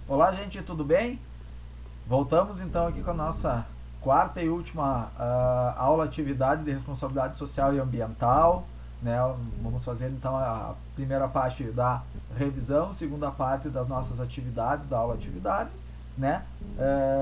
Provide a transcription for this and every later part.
Olá, gente, tudo bem? Voltamos então aqui com a nossa quarta e última aula atividade de responsabilidade social e ambiental, né? Vamos fazer então a primeira parte da revisão, segunda parte das nossas atividades, da aula atividade, né?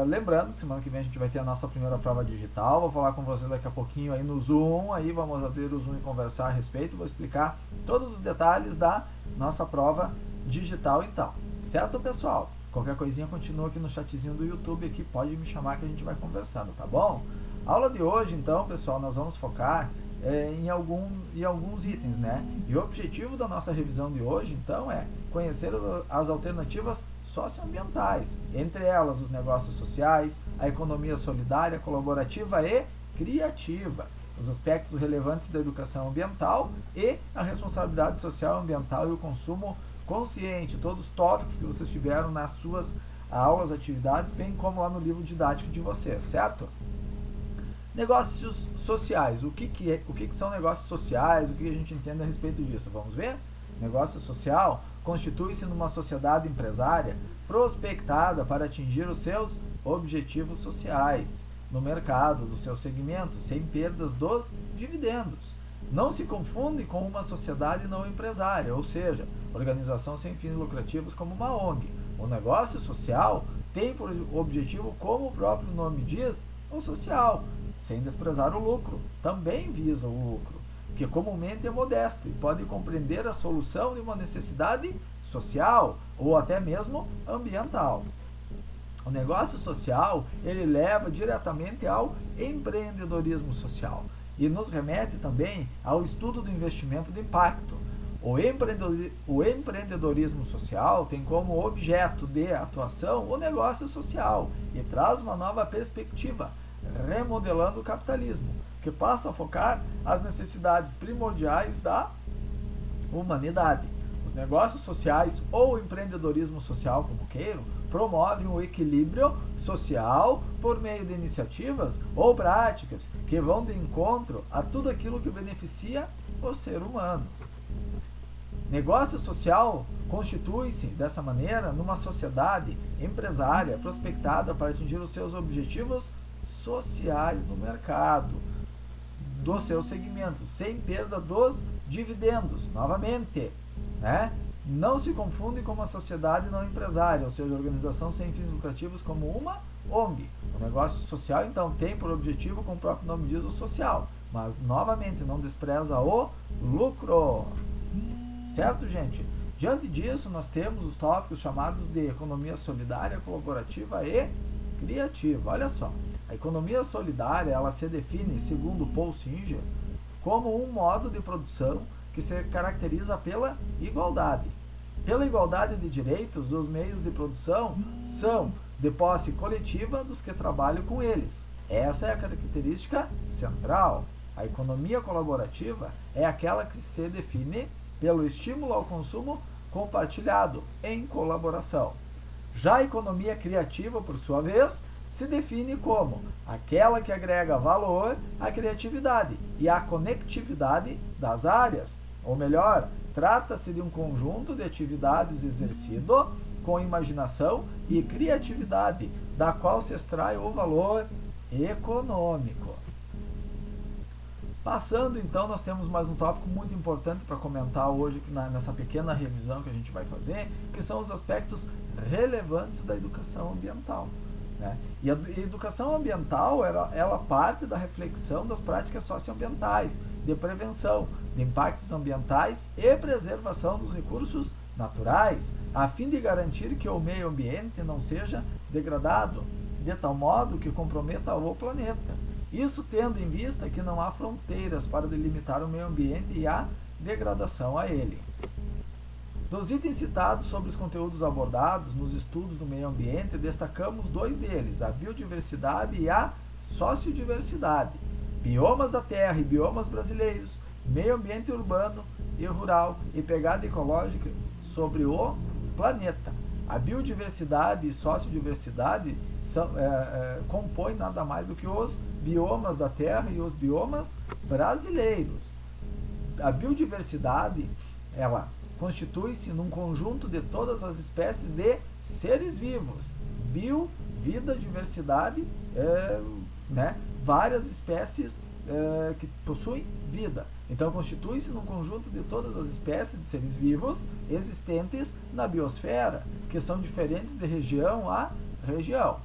Lembrando que semana que vem a gente vai ter a nossa primeira prova digital, vou falar com vocês daqui a pouquinho aí no Zoom, aí vamos abrir o Zoom e conversar a respeito, vou explicar todos os detalhes da nossa prova digital então, certo, pessoal? Qualquer coisinha continua aqui no chatzinho do YouTube, aqui pode me chamar que a gente vai conversando, tá bom? A aula de hoje, então, pessoal, nós vamos focar em alguns itens, né? E o objetivo da nossa revisão de hoje, então, é conhecer as alternativas socioambientais, entre elas os negócios sociais, a economia solidária, colaborativa e criativa, os aspectos relevantes da educação ambiental e a responsabilidade social ambiental e o consumo consciente, todos os tópicos que vocês tiveram nas suas aulas, atividades, bem como lá no livro didático de vocês, certo? Negócios sociais, o que são negócios sociais, o que a gente entende a respeito disso, vamos ver? Negócio social constitui-se numa sociedade empresária prospectada para atingir os seus objetivos sociais no mercado do seu segmento, sem perdas dos dividendos. Não se confunde com uma sociedade não empresária, ou seja, organização sem fins lucrativos como uma ONG. O negócio social tem por objetivo, como o próprio nome diz, o social, sem desprezar o lucro. Também visa o lucro, que comumente é modesto e pode compreender a solução de uma necessidade social ou até mesmo ambiental. O negócio social, ele leva diretamente ao empreendedorismo social e nos remete também ao estudo do investimento de impacto. O empreendedorismo social tem como objeto de atuação o negócio social e traz uma nova perspectiva, remodelando o capitalismo, que passa a focar as necessidades primordiais da humanidade. Os negócios sociais ou empreendedorismo social, como queiram, promovem o equilíbrio social por meio de iniciativas ou práticas que vão de encontro a tudo aquilo que beneficia o ser humano. Negócio social constitui-se, dessa maneira, numa sociedade empresária prospectada para atingir os seus objetivos sociais no mercado dos seus segmentos, sem perda dos dividendos. Novamente, né? Não se confunde com uma sociedade não empresária, ou seja, organização sem fins lucrativos como uma ONG. O negócio social, então, tem por objetivo, como o próprio nome diz, o social, mas, novamente, não despreza o lucro. Certo, gente? Diante disso, nós temos os tópicos chamados de economia solidária, colaborativa e criativa. Olha só, a economia solidária, ela se define, segundo Paul Singer, como um modo de produção que se caracteriza pela igualdade. Pela igualdade de direitos, os meios de produção são de posse coletiva dos que trabalham com eles. Essa é a característica central. A economia colaborativa é aquela que se define pelo estímulo ao consumo compartilhado, em colaboração. Já a economia criativa, por sua vez, se define como aquela que agrega valor à criatividade e à conectividade das áreas. Ou melhor, trata-se de um conjunto de atividades exercido com imaginação e criatividade, da qual se extrai o valor econômico. Passando, então, nós temos mais um tópico muito importante para comentar hoje, nessa pequena revisão que a gente vai fazer, que são os aspectos relevantes da educação ambiental. Né? E a educação ambiental, ela parte da reflexão das práticas socioambientais, de prevenção de impactos ambientais e preservação dos recursos naturais, a fim de garantir que o meio ambiente não seja degradado, de tal modo que comprometa o planeta. Isso tendo em vista que não há fronteiras para delimitar o meio ambiente e a degradação a ele. Dos itens citados sobre os conteúdos abordados nos estudos do meio ambiente, destacamos dois deles, a biodiversidade e a sociodiversidade, biomas da terra e biomas brasileiros, meio ambiente urbano e rural e pegada ecológica sobre o planeta. A biodiversidade e sociodiversidade compõem nada mais do que os biomas da terra e os biomas brasileiros. A biodiversidade, ela constitui-se num conjunto de todas as espécies de seres vivos, bio, vida, diversidade, né? Várias espécies que possuem vida. Então, constitui-se num conjunto de todas as espécies de seres vivos existentes na biosfera, que são diferentes de região a região.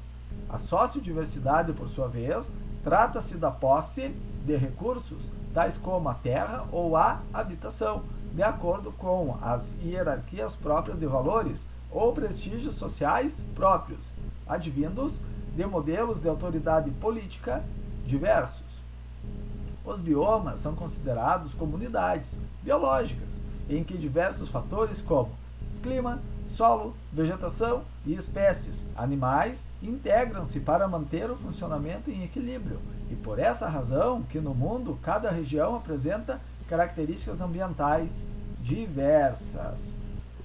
A sociodiversidade, por sua vez, trata-se da posse de recursos, tais como a terra ou a habitação, de acordo com as hierarquias próprias de valores ou prestígios sociais próprios, advindos de modelos de autoridade política diversos. Os biomas são considerados comunidades biológicas, em que diversos fatores como clima, solo, vegetação e espécies animais integram-se para manter o funcionamento em equilíbrio, e por essa razão que no mundo cada região apresenta características ambientais diversas.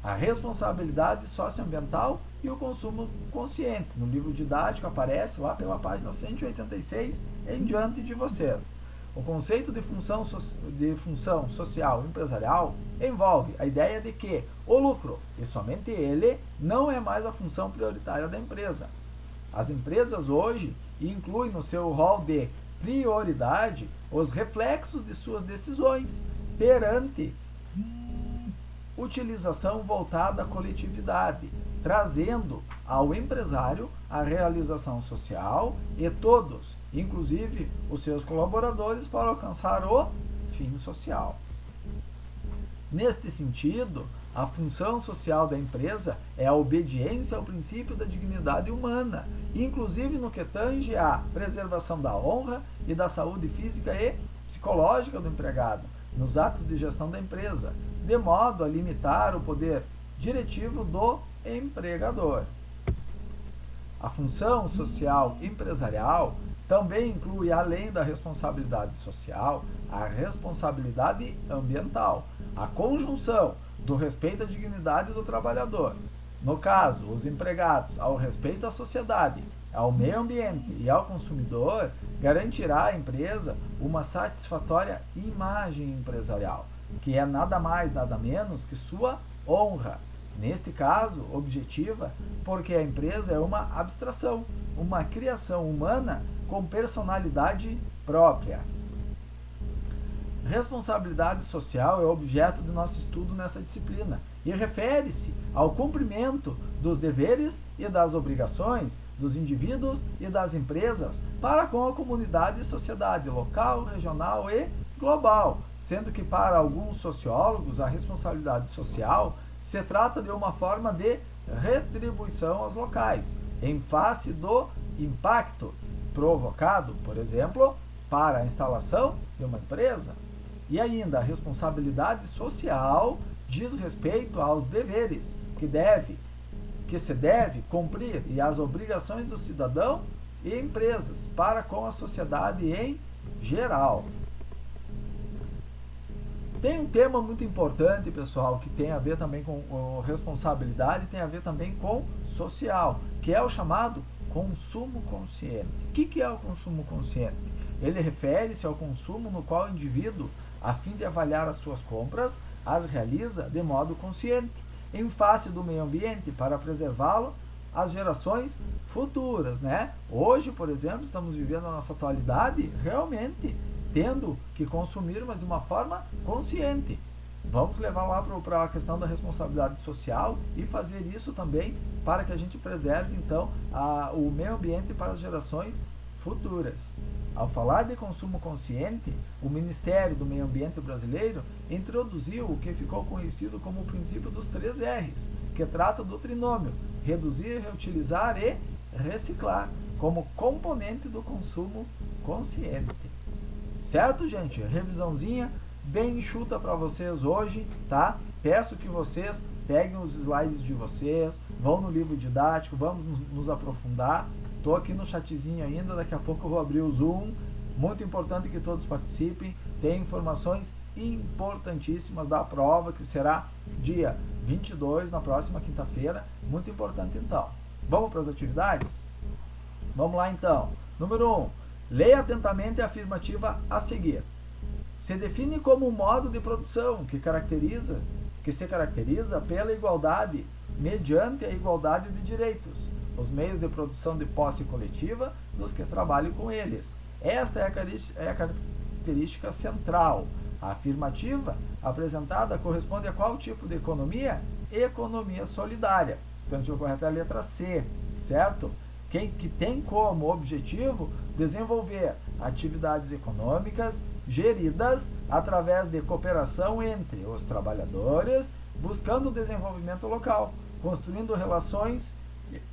A responsabilidade socioambiental e o consumo consciente. No livro didático aparece lá pela página 186 em diante de vocês. O conceito de função social empresarial envolve a ideia de que o lucro, e somente ele, não é mais a função prioritária da empresa. As empresas hoje incluem no seu rol de prioridade os reflexos de suas decisões perante utilização voltada à coletividade, trazendo ao empresário a realização social e todos, inclusive os seus colaboradores, para alcançar o fim social. Neste sentido, a função social da empresa é a obediência ao princípio da dignidade humana, inclusive no que tange à preservação da honra e da saúde física e psicológica do empregado, nos atos de gestão da empresa, de modo a limitar o poder diretivo do empregador. A função social empresarial também inclui, além da responsabilidade social, a responsabilidade ambiental, a conjunção do respeito à dignidade do trabalhador. No caso, os empregados, ao respeito à sociedade, ao meio ambiente e ao consumidor, garantirá à empresa uma satisfatória imagem empresarial, que é nada mais, nada menos que sua honra. Neste caso, objetiva, porque a empresa é uma abstração, uma criação humana com personalidade própria. Responsabilidade social é objeto do nosso estudo nessa disciplina e refere-se ao cumprimento dos deveres e das obrigações dos indivíduos e das empresas para com a comunidade e sociedade local, regional e global, sendo que para alguns sociólogos a responsabilidade social se trata de uma forma de retribuição aos locais, em face do impacto provocado, por exemplo, para a instalação de uma empresa. E ainda, a responsabilidade social diz respeito aos deveres que se deve cumprir e às obrigações do cidadão e empresas para com a sociedade em geral. Tem um tema muito importante, pessoal, que tem a ver também com responsabilidade, tem a ver também com social, que é o chamado consumo consciente. O que é o consumo consciente? Ele refere-se ao consumo no qual o indivíduo, a fim de avaliar as suas compras, as realiza de modo consciente, em face do meio ambiente, para preservá-lo às gerações futuras, né? Hoje, por exemplo, estamos vivendo a nossa atualidade realmente tendo que consumir, mas de uma forma consciente. Vamos levar lá para a questão da responsabilidade social e fazer isso também para que a gente preserve, então, o meio ambiente para as gerações futuras. Ao falar de consumo consciente, o Ministério do Meio Ambiente brasileiro introduziu o que ficou conhecido como o princípio dos 3 R's, que trata do trinômio reduzir, reutilizar e reciclar, como componente do consumo consciente. Certo, gente? Revisãozinha bem enxuta para vocês hoje, tá? Peço que vocês peguem os slides de vocês, vão no livro didático, vamos nos aprofundar. Estou aqui no chatzinho ainda, daqui a pouco eu vou abrir o Zoom. Muito importante que todos participem. Tem informações importantíssimas da prova, que será dia 22, na próxima quinta-feira. Muito importante, então. Vamos para as atividades? Vamos lá, então. Número 1. Leia atentamente a afirmativa a seguir. Se define como um modo de produção que se caracteriza pela igualdade mediante a igualdade de direitos, os meios de produção de posse coletiva dos que trabalham com eles. Esta é a característica central. A afirmativa apresentada corresponde a qual tipo de economia? Economia solidária. Então, a alternativa correta é a letra C, certo? Que tem como objetivo desenvolver atividades econômicas geridas através de cooperação entre os trabalhadores, buscando o desenvolvimento local, construindo relações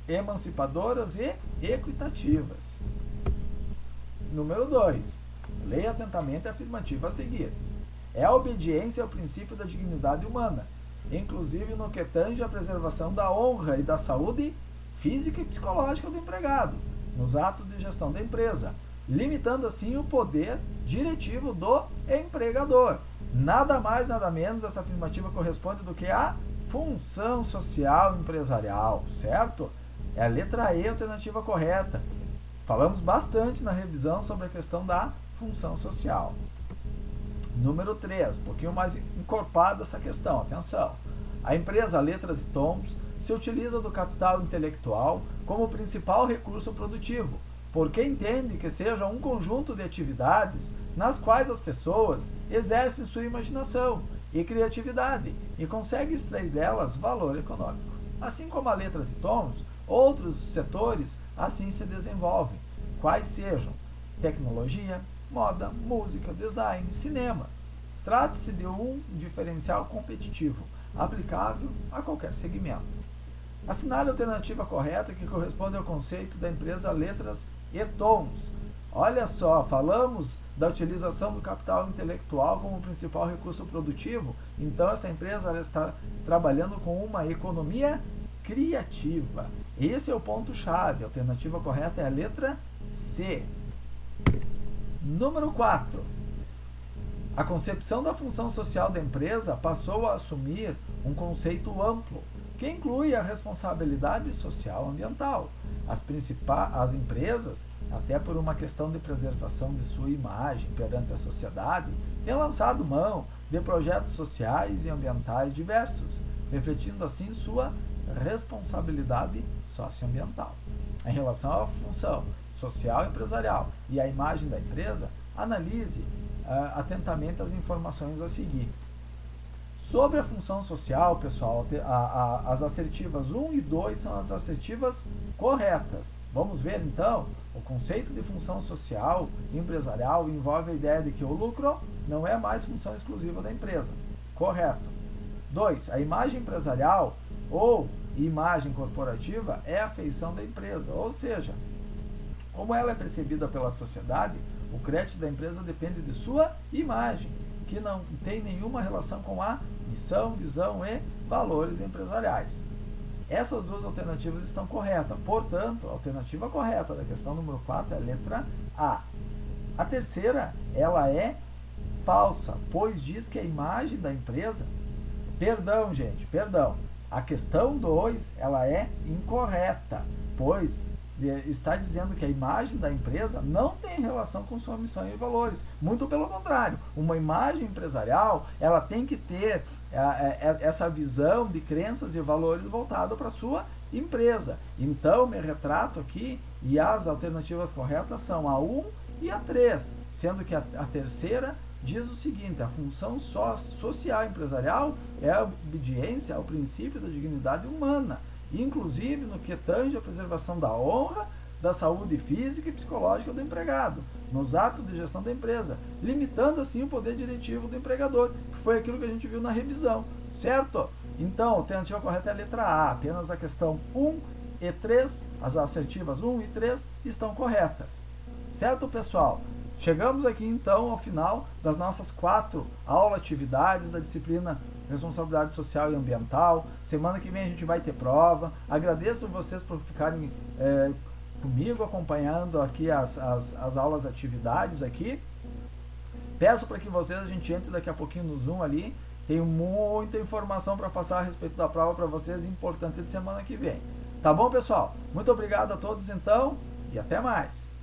emancipadoras e equitativas. Número 2. Leia atentamente a afirmativa a seguir. É a obediência ao princípio da dignidade humana, inclusive no que tange à preservação da honra e da saúde física e psicológica do empregado, nos atos de gestão da empresa, limitando assim o poder diretivo do empregador. Nada mais, nada menos, essa afirmativa corresponde do que a função social empresarial, certo? É a letra E, a alternativa correta. Falamos bastante na revisão sobre a questão da função social. Número 3, um pouquinho mais encorpada essa questão, atenção. A empresa Letras e Tons se utiliza do capital intelectual como principal recurso produtivo, porque entende que seja um conjunto de atividades nas quais as pessoas exercem sua imaginação e criatividade e conseguem extrair delas valor econômico. Assim como a Letras e Tons, outros setores assim se desenvolvem, quais sejam tecnologia, moda, música, design, cinema. Trata-se de um diferencial competitivo, aplicável a qualquer segmento. Assinale a alternativa correta que corresponde ao conceito da empresa Letras e Tons. Olha só, falamos da utilização do capital intelectual como principal recurso produtivo, então essa empresa ela está trabalhando com uma economia criativa. Esse é o ponto-chave. A alternativa correta é a letra C. Número 4. A concepção da função social da empresa passou a assumir um conceito amplo, que inclui a responsabilidade social ambiental. As empresas, até por uma questão de preservação de sua imagem perante a sociedade, têm lançado mão de projetos sociais e ambientais diversos, refletindo assim sua responsabilidade socioambiental. Em relação à função social e empresarial e à imagem da empresa, analise atentamente as informações a seguir. Sobre a função social, pessoal, as assertivas 1 e 2 são as assertivas corretas. Vamos ver então, o conceito de função social e empresarial envolve a ideia de que o lucro não é mais função exclusiva da empresa. Correto. 2. A imagem empresarial ou imagem corporativa é a feição da empresa, ou seja, como ela é percebida pela sociedade, o crédito da empresa depende de sua imagem, que não tem nenhuma relação com a missão, visão e valores empresariais. Essas duas alternativas estão corretas, portanto, a alternativa correta da questão número 4 é a letra A. A terceira, ela é falsa, pois diz que a imagem da empresa... Perdão, gente, perdão. A questão 2, ela é incorreta, pois está dizendo que a imagem da empresa não tem relação com sua missão e valores. Muito pelo contrário, uma imagem empresarial, ela tem que ter essa visão de crenças e valores voltado para a sua empresa. Então, me retrato aqui e as alternativas corretas são a 1 e a 3, sendo que a terceira diz o seguinte: a função social empresarial é a obediência ao princípio da dignidade humana, inclusive no que tange a preservação da honra, da saúde física e psicológica do empregado, nos atos de gestão da empresa, limitando assim o poder diretivo do empregador, que foi aquilo que a gente viu na revisão, certo? Então, a alternativa correta é a letra A, apenas a questão 1 e 3, as assertivas 1 e 3 estão corretas, certo, pessoal? Chegamos aqui então ao final das nossas 4 aula-atividades da disciplina Responsabilidade Social e Ambiental. Semana que vem a gente vai ter prova. Agradeço vocês por ficarem comigo, acompanhando aqui as aulas-atividades aqui. Peço para que a gente entre daqui a pouquinho no Zoom ali. Tenho muita informação para passar a respeito da prova para vocês, importante de semana que vem. Tá bom, pessoal? Muito obrigado a todos então e até mais!